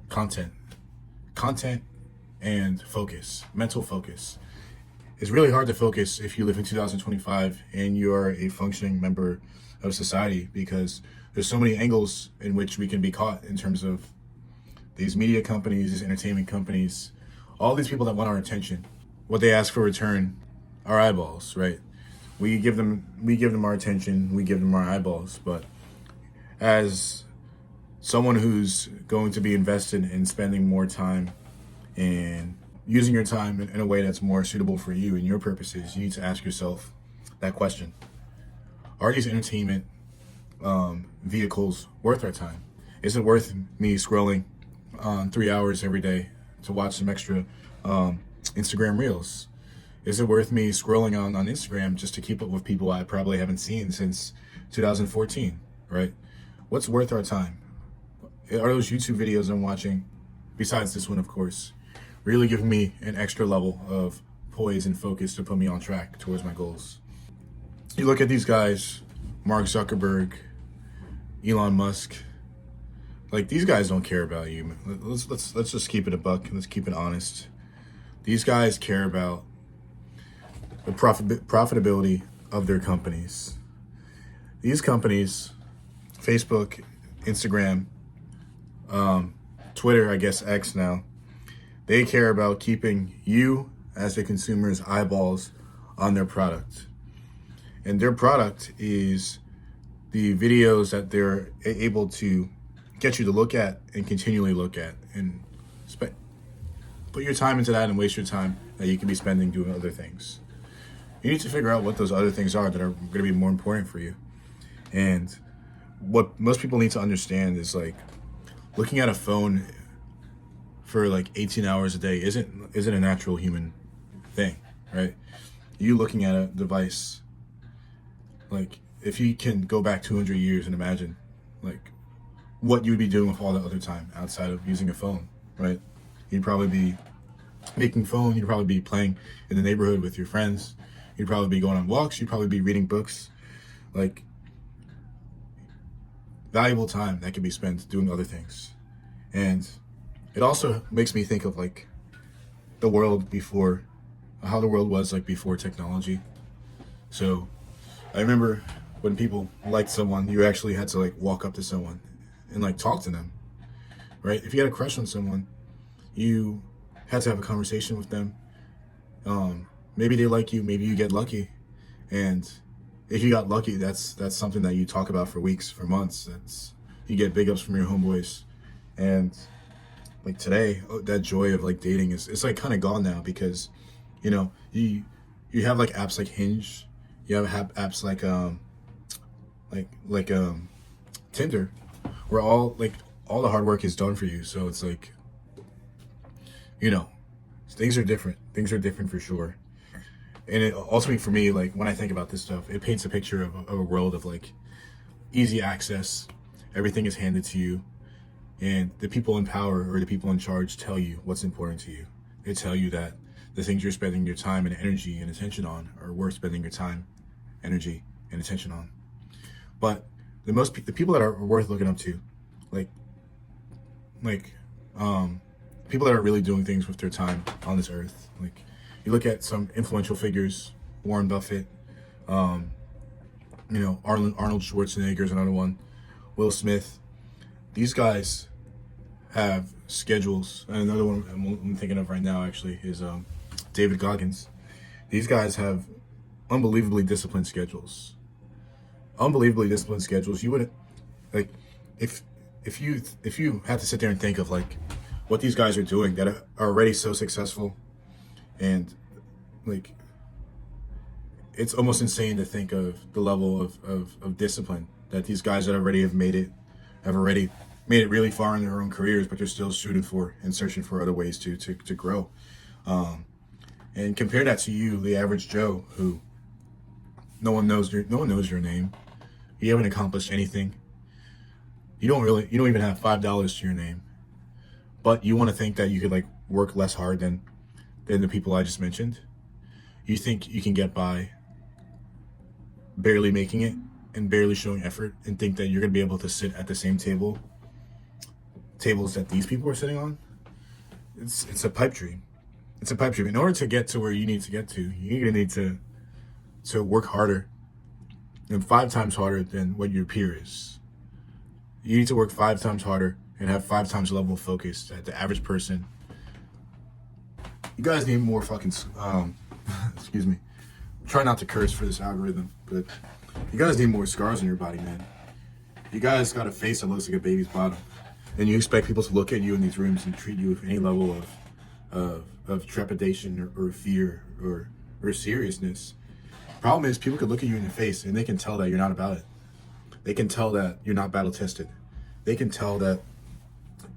content. Content and focus, mental focus. It's really hard to focus if you live in 2025 and you are a functioning member of society, because there's so many angles in which we can be caught in terms of these media companies, these entertainment companies, all these people that want our attention. What they ask for return, our eyeballs, right? We give them our attention, we give them our eyeballs, but as someone who's going to be invested in spending more time and using your time in a way that's more suitable for you and your purposes, you need to ask yourself that question. Are these entertainment vehicles worth our time? Is it worth me scrolling 3 hours every day to watch some extra Instagram reels? Is it worth me scrolling on Instagram just to keep up with people I probably haven't seen since 2014, right? What's worth our time? Are those YouTube videos I'm watching, besides this one, of course, really giving me an extra level of poise and focus to put me on track towards my goals? You look at these guys, Mark Zuckerberg, Elon Musk, like, these guys don't care about you. Let's just keep it a buck. Let's keep it honest. These guys care about the profitability of their companies. These companies, Facebook, Instagram, Twitter, I guess X now, they care about keeping you as the consumer's eyeballs on their product. And their product is the videos that they're able to get you to look at and continually look at, and put your time into that and waste your time that you could be spending doing other things. You need to figure out what those other things are that are going to be more important for you. And what most people need to understand is, like, looking at a phone for like 18 hours a day isn't a natural human thing, right? You looking at a device, like, if you can go back 200 years and imagine, like, what you would be doing with all the other time outside of using a phone, right? You'd probably be making phone, you'd probably be playing in the neighborhood with your friends, you'd probably be going on walks, you'd probably be reading books, like, valuable time that could be spent doing other things. And it also makes me think of, like, the world before, how the world was like before technology. So I remember when people liked someone, you actually had to, like, walk up to someone and, like, talk to them, right? If you had a crush on someone, you had to have a conversation with them. Maybe they like you, maybe you get lucky, and if you got lucky, that's something that you talk about for weeks, for months. You get big ups from your homeboys. And, like, today, that joy of, like, dating it's like kind of gone now, because, you know, you have, like, apps like Hinge, you have apps like Tinder, where all the hard work is done for you. So it's like, you know, things are different. Things are different for sure. And it ultimately, for me, like, when I think about this stuff, it paints a picture of a world of, like, easy access. Everything is handed to you, and the people in power or the people in charge tell you what's important to you. They tell you that the things you're spending your time and energy and attention on are worth spending your time, energy, and attention on. But the people that are worth looking up to, like people that are really doing things with their time on this earth, like, you look at some influential figures, Warren Buffett, Arnold Schwarzenegger is another one, Will Smith. These guys have schedules. And another one I'm thinking of right now, actually, is David Goggins. These guys have unbelievably disciplined schedules. Unbelievably disciplined schedules. You wouldn't, like, if you had to sit there and think of, like, what these guys are doing that are already so successful, and, like, it's almost insane to think of the level of discipline that these guys that already have already made it really far in their own careers, but they're still shooting for and searching for other ways to grow. And compare that to you, the average Joe, who no one knows your name. You haven't accomplished anything. You don't even have $5 to your name, but you want to think that you could, like, work less hard than the people I just mentioned. You think you can get by barely making it and barely showing effort, and think that you're going to be able to sit at the same table tables that these people are sitting on, it's a pipe dream. It's a pipe dream. In order to get to where you need to get to, you're gonna need to work harder, and 5 times harder than what your peer is. You need to work 5 times harder and have 5 times the level of focus that the average person. You guys need more fucking excuse me. Try not to curse for this algorithm, but you guys need more scars on your body, man. You guys got a face that looks like a baby's bottom, and you expect people to look at you in these rooms and treat you with any level of trepidation or fear or seriousness. Problem is, people could look at you in your face and they can tell that you're not about it. They can tell that you're not battle tested. They can tell that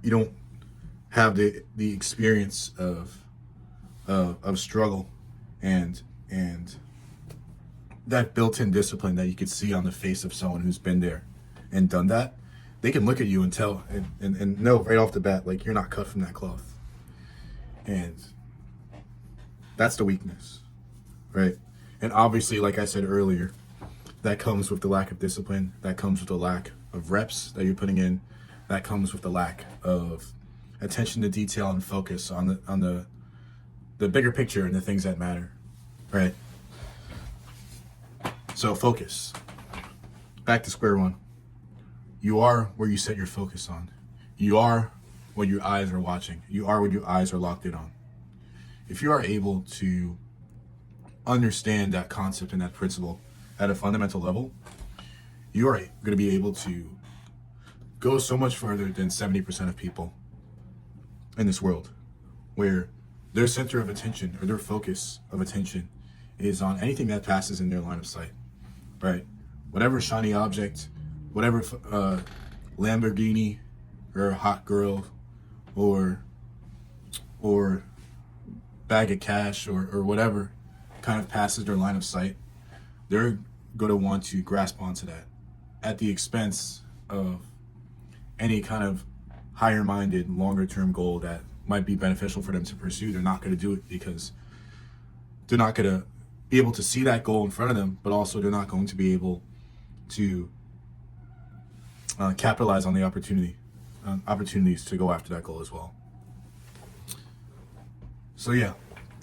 you don't have the experience of struggle and that built-in discipline that you could see on the face of someone who's been there and done that. They can look at you and tell and know right off the bat, like, you're not cut from that cloth. And that's the weakness, right? And obviously, like I said earlier, that comes with the lack of discipline. That comes with the lack of reps that you're putting in. That comes with the lack of attention to detail and focus on the bigger picture and the things that matter, right? So focus. Back to square one. You are where you set your focus on. You are what your eyes are watching. You are what your eyes are locked in on. If you are able to understand that concept and that principle at a fundamental level, you are going to be able to go so much further than 70% of people in this world, where their center of attention or their focus of attention is on anything that passes in their line of sight, right? Whatever shiny object, whatever Lamborghini or hot girl or bag of cash or whatever kind of passes their line of sight, they're going to want to grasp onto that at the expense of any kind of higher minded, longer term goal that might be beneficial for them to pursue. They're not going to do it because they're not going to be able to see that goal in front of them, but also they're not going to be able to capitalize on the opportunities to go after that goal as well. So yeah,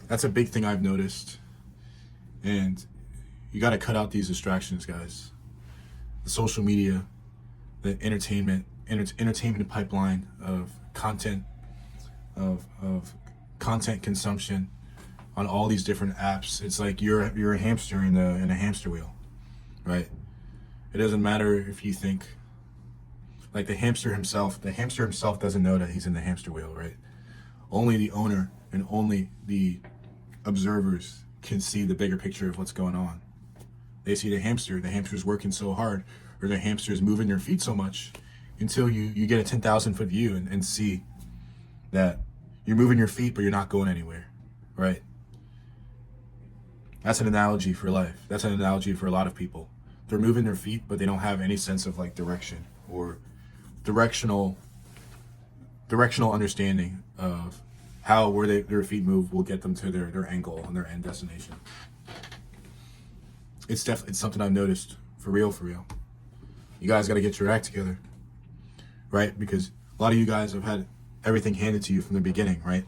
that's a big thing I've noticed. And you got to cut out these distractions, guys. The social media, the entertainment pipeline of content, of content consumption on all these different apps. It's like you're a hamster in a hamster wheel, right? It doesn't matter if you think, like, the hamster himself doesn't know that he's in the hamster wheel, right? Only the owner and only the observers can see the bigger picture of what's going on. They see the hamster's working so hard, or the hamster's moving their feet so much, until you get a 10,000 foot view and see that you're moving your feet but you're not going anywhere, right? That's an analogy for life. That's an analogy for a lot of people. They're moving their feet but they don't have any sense of, like, direction or directional understanding of how their feet move will get them to their end goal and their end destination. It's something I've noticed for real. You guys got to get your act together, right? Because a lot of you guys have had everything handed to you from the beginning, right?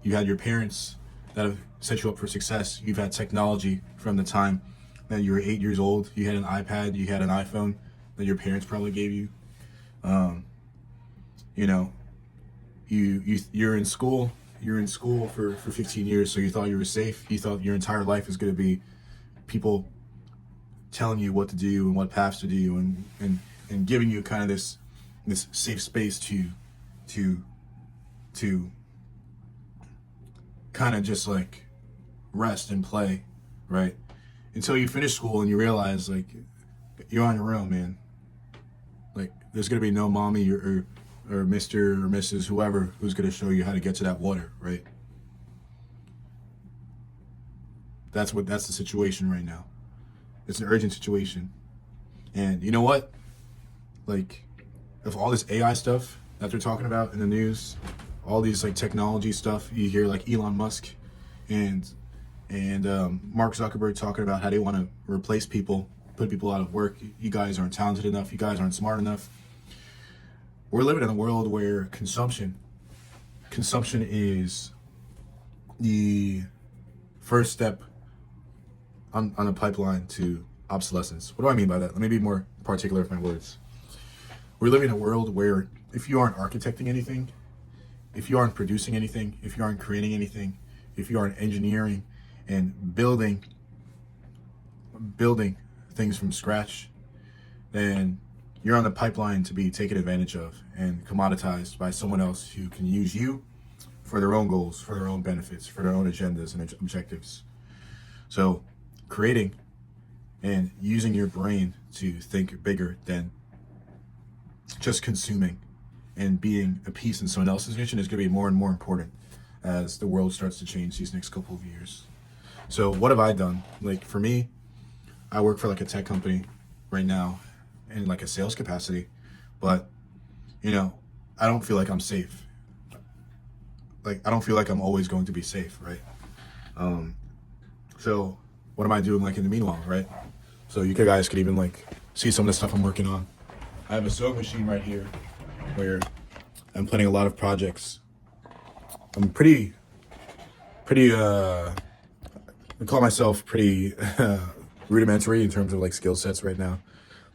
You had your parents that have set you up for success. You've had technology from the time that you were 8 years old. You had an iPad, you had an iPhone that your parents probably gave you. You're in school. You're in school for 15 years, so you thought you were safe. You thought your entire life was going to be people telling you what to do and what paths to do, and giving you kind of this safe space to kind of just, like, rest and play, right? Until you finish school and you realize, like, you're on your own, man. Like, there's gonna be no mommy or Mr. or Mrs. whoever who's gonna show you how to get to that water, right? That's the situation right now. It's an urgent situation. And you know what? Like, if all this AI stuff that they're talking about in the news, all these, like, technology stuff, you hear, like, Elon Musk and Mark Zuckerberg talking about how they want to replace people, put people out of work. You guys aren't talented enough. You guys aren't smart enough. we're living in a world where consumption is the first step on a pipeline to obsolescence. What do I mean by that? Let me be more particular with my words. We're living in a world where if you aren't architecting anything, if you aren't producing anything, if you aren't creating anything, if you aren't engineering and building things from scratch, then you're on the pipeline to be taken advantage of and commoditized by someone else who can use you for their own goals, for their own benefits, for their own agendas and objectives. So creating and using your brain to think bigger than just consuming and being a piece in someone else's vision is going to be more and more important as the world starts to change these next couple of years. So what have I done? Like for me, I work for like a tech company right now in like a sales capacity, but you know, I don't feel like I'm safe. Like I don't feel like I'm always going to be safe, right? So what am I doing like in the meanwhile, right? So you guys could even like see some of the stuff I'm working on. I have a sewing machine right here where I'm planning a lot of projects. I'm pretty I call myself pretty rudimentary in terms of like skill sets right now,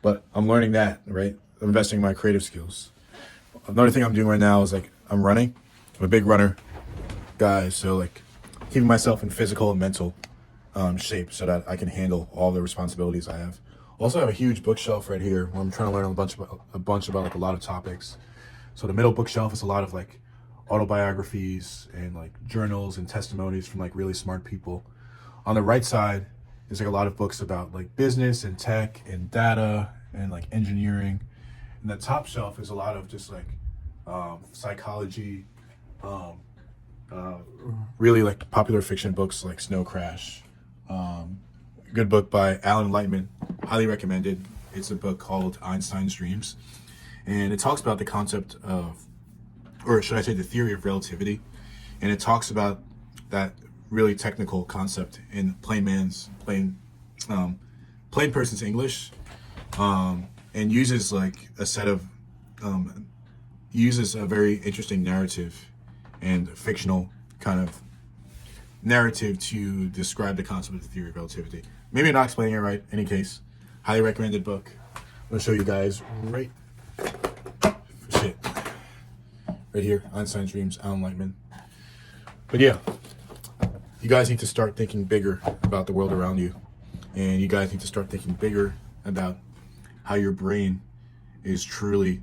but I'm learning that, right? I'm investing in my creative skills. Another thing I'm doing right now is like I'm running. I'm a big runner guy, so like keeping myself in physical and mental shape so that I can handle all the responsibilities I have. Also, I have a huge bookshelf right here where I'm trying to learn a bunch about like a lot of topics. So the middle bookshelf is a lot of like autobiographies and like journals and testimonies from like really smart people. On the right side is like a lot of books about like business and tech and data and like engineering. And the top shelf is a lot of just like psychology, really like popular fiction books like Snow Crash. Good book by Alan Lightman, highly recommended. It's a book called Einstein's Dreams, and it talks about the concept of, or should I say the theory of relativity, and it talks about that really technical concept in plain person's English, and uses like a set of uses a very interesting narrative and fictional kind of narrative to describe the concept of the theory of relativity. Maybe I'm not explaining it right. In any case, highly recommended book. I'm gonna show you guys right here, Einstein's Dreams, Alan Lightman. But yeah, you guys need to start thinking bigger about the world around you, and you guys need to start thinking bigger about how your brain is truly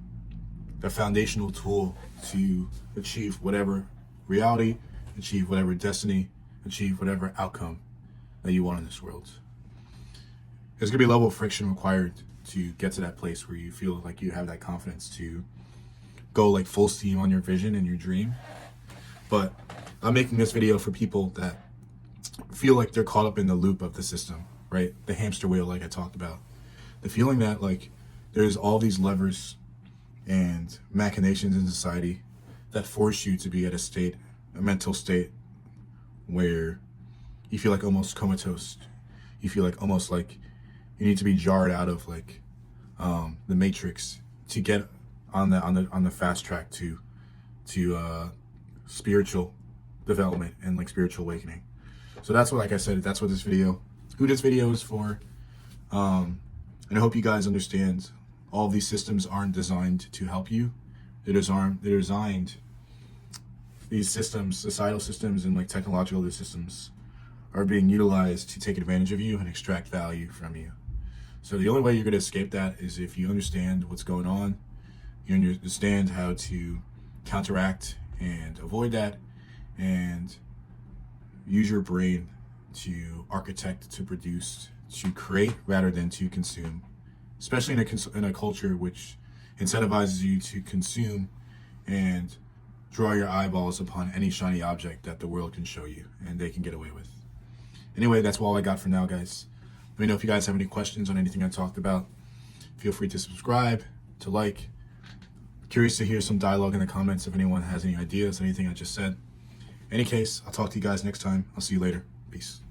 the foundational tool to achieve whatever reality, achieve whatever destiny, achieve whatever outcome that you want in this world. There's gonna be a level of friction required to get to that place where you feel like you have that confidence to go like full steam on your vision and your dream. But I'm making this video for people that feel like they're caught up in the loop of the system, right? The hamster wheel, like I talked about. The feeling that like there's all these levers and machinations in society that force you to be at a mental state where you feel like almost comatose. You feel like almost like you need to be jarred out of like the matrix to get on the fast track to spiritual development and like spiritual awakening. So that's what, like I said, that's what this video is for. And I hope you guys understand all of these systems aren't designed to help you. They're designed, these systems, societal systems and like technological systems are being utilized to take advantage of you and extract value from you. So the only way you're going to escape that is if you understand what's going on, you understand how to counteract and avoid that, and use your brain to architect, to produce, to create rather than to consume, especially in a culture which incentivizes you to consume and draw your eyeballs upon any shiny object that the world can show you and they can get away with. Anyway, that's all I got for now, guys. Let me know if you guys have any questions on anything I talked about. Feel free to subscribe, to like. Curious to hear some dialogue in the comments if anyone has any ideas, anything I just said. In any case, I'll talk to you guys next time. I'll see you later. Peace.